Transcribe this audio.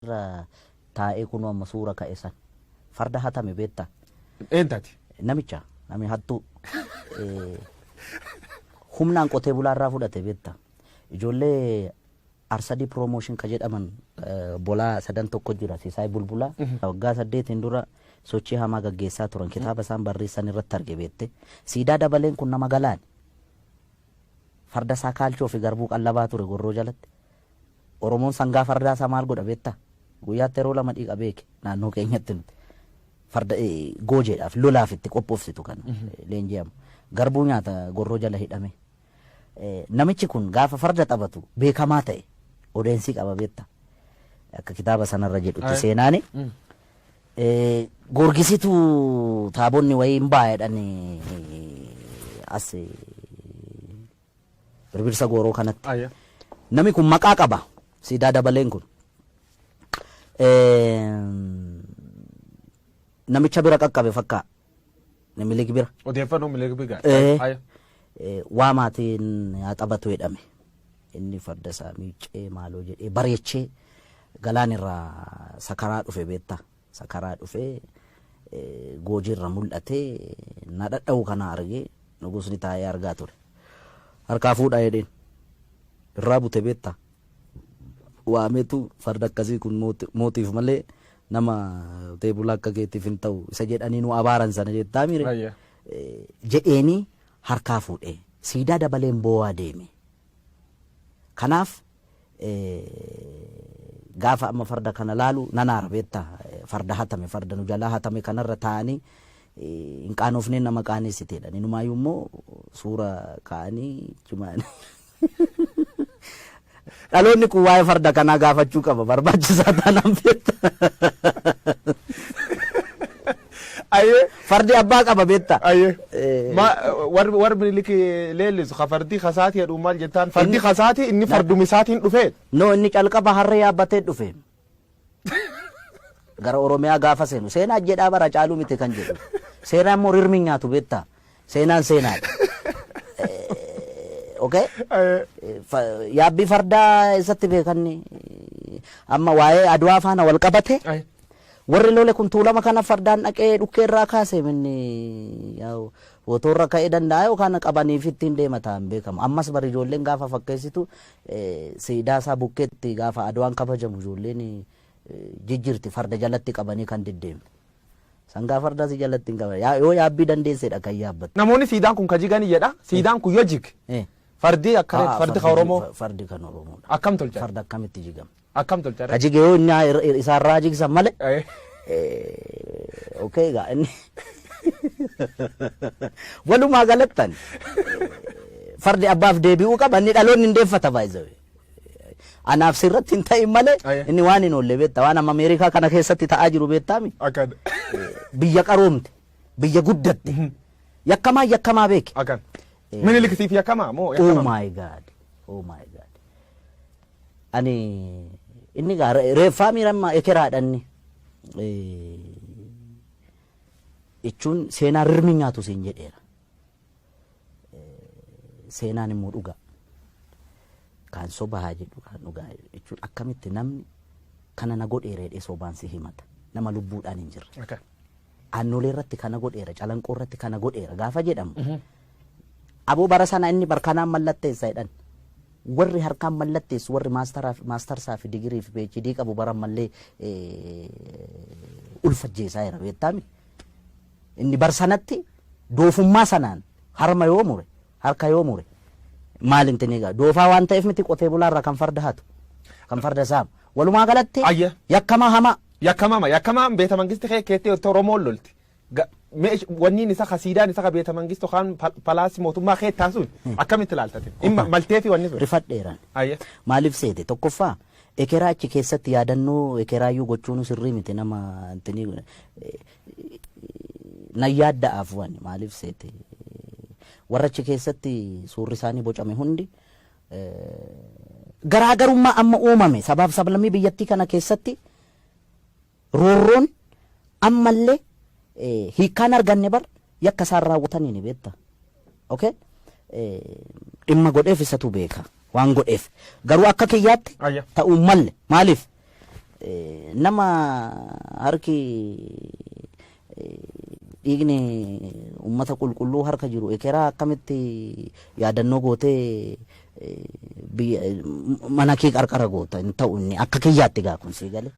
taa'ee kunoo amma suura ka'e san farda hatame beektaa? Eentati. Namicha nami hattuu humnaan qotee bulaarraa fudhate beektaa? Ijoollee Arsadii promotion ka jedhaman bolaa sadan tokko jira Siisaay Bulbulaa waggaa 8 dura sochii hamaa gaggeessaa turan kitaaba isaan barreessan irratti arge beekte siidaa dabaleen kun nama galaan farda isaa kaalchoo fi garbuu qallabaa ture gorroo jalatti Oromoon sangaa fardaa isaa maal godha beektaa? Guyyaatti yeroo lama dhiiqa beeke naannoo keenyatti nuti farda goojeedhaaf lolaaf itti qophoofsitu kan leenji'amu garbuu nyaata gorroo jala hidhame. Namichi kun gaafa farda taphatu beekamaa ta'e odeensii qaba beektaa? Akka kitaaba sanarra jedhutti seenaani gorgisitu taabonni wayii hin baay'edhan as birbirsa gooroo kanatti nami kun maqaa qaba siidaa dabaleen kun namicha bira qaqqabe fakkaa namilik bira odeeffannoo milik biga waa maatiin haa taphatu jedhame inni farda isaa miicee maaloo jedhee bareechee galaan irraa sakaraa dhufe beektaa? Sakaraa dhufee goojiirra mul'atee na dhadha'u kana argee nugusni taa'ee argaa ture harkaa fuudhaa jedheen irraa bute beektaa? Waameetu farda akkasii kun mootiif malee nama teebula akka keetiif hin ta'u isa jedhanii nu abaaran sana jettaa mire jedheeni harkaa fuudhee siidaa dabaleen boo'aa deeme. Kanaaf gaafa amma farda kana laalu nanaara beektaa? Farda hatame farda nu jalaa hatame kanarra taa'anii hin qaanofneen nama qaaneessiteedha. Inumaayyuu immoo suura kaa'anii cimaanii. Dhaloonni kun waa'ee farda kanaa gaafachuu qaba barbaachisaa taanaan beektaa? Fardi abbaa qaba beektaa? Warri miliki leellisu ka fardi kasaati jedhu maal jettaan? Fardi kasaati inni fardumisaatiin dhufee? No inni calqaba harree yaabbatee dhufe. Gara Oromiyaa gaafa seenu seenaa jedhaa bara caaluu miti kan jedhu seenaan immoo rirmi nyaatu beektaa? Seenaan seenaadha. Okay? Yaabbii fardaa isatti beekanni amma waa'ee Adwaa faana wal qabate warri lole kun tuulama kana fardaan dhaqee dhukkeerraa kaase minni wotoorra ka'ee danda'a yookaan qabaniif ittiin deema ta'an beekamu. Ammas bari ijoolleen gaafa fakkeessitu siidaa isaa bukkeetti gaafa Adwaan kabajamu ijoolleen jijjirti farda jalatti qabanii kan deddeemne. Sangaa fardaa si jalatti hin qaban yoo yaabbii dandeessedha kan yaabbatu. Namoonni siidaan kun kajiganii jedha siidaan kun yoo jig fardi akka fardi ka Oromoo fardi kan Oromoodha. Akkam tolcha? Farda akkamitti jigama? Akkam tolcha? Kajige yoo inni isaarraa jigsan malee. Okay gaa inni walumaa galattan fardi abbaaf deebi'uu qaba inni dhaloonni hin deeffata baay'ee. Anaaf sirratti hin ta'in malee inni waan hin oolle beektaa? Waan amma Ameerikaa kana keessatti ta'aa jiru beektaami? Biyya qaroomte biyya guddatte yakkamaa beeke. Minilikitiif yakkamaa moo yakkamaa? Oh my God, oh my God. Ani inni gaa reeffaa miirammaa ekeraadhanni jechuun seenaa rirmi nyaatu siin jedheera. Seenaan immoo dhugaa. Kan sobaa jedhu kan dhugaa jechuun akkamitti namni kana na godheera jedhee sobaan si himata nama lubbuudhaan hin jirre. Aannolee irratti kana godheera calanqoo irratti kana godheera gaafa jedhamu aboo bara sana inni barkanaan mallatteessa jedhan warri harkaan mallatteessu warri maastarsaa fi digirii fi PhD qabu bara mallee ulfajjeessaa jira beektaami? Inni bar sanatti doofummaa sanaan harma yoo mure harka yoo mure maalin tiniga doofaa waan ta'eef miti qotee bulaarraa kan farda hatu kan farda saamu walumaa galatti yakkamaan beeta mangisti keettee Oromoon lolti wanniin isa kasiidaan isa beeta mangisti kan palaasi mootummaa keettaa sun akkamitti ilaaltate maltee fi wanni sun rifadheeraan maaliif seete tokkoffaa ekeraa achi keessatti yaadannoo ekeraayyuu gochuun sirrii miti nama nan yaadda'aaf wanni maaliif seete warra achi keessatti suurri isaanii bocame hundi garaagarummaa amma uumame sabaaf sablammii biyyattii kana keessatti roorroon ammallee hiikkaan arganne bar yakka isaan raawwatanii ni beekta. Okay? Dhimma godheef isatu beeka waan godheef garuu akka kiyyaatti ta'uu malle maaliif nama harki dhiigni ummata qulqulluu harka jiru ekeraa akkamitti yaadannoo gootee mana kee qarqara goota hin ta'u inni akka kiyyaatti gaa kun sii gale.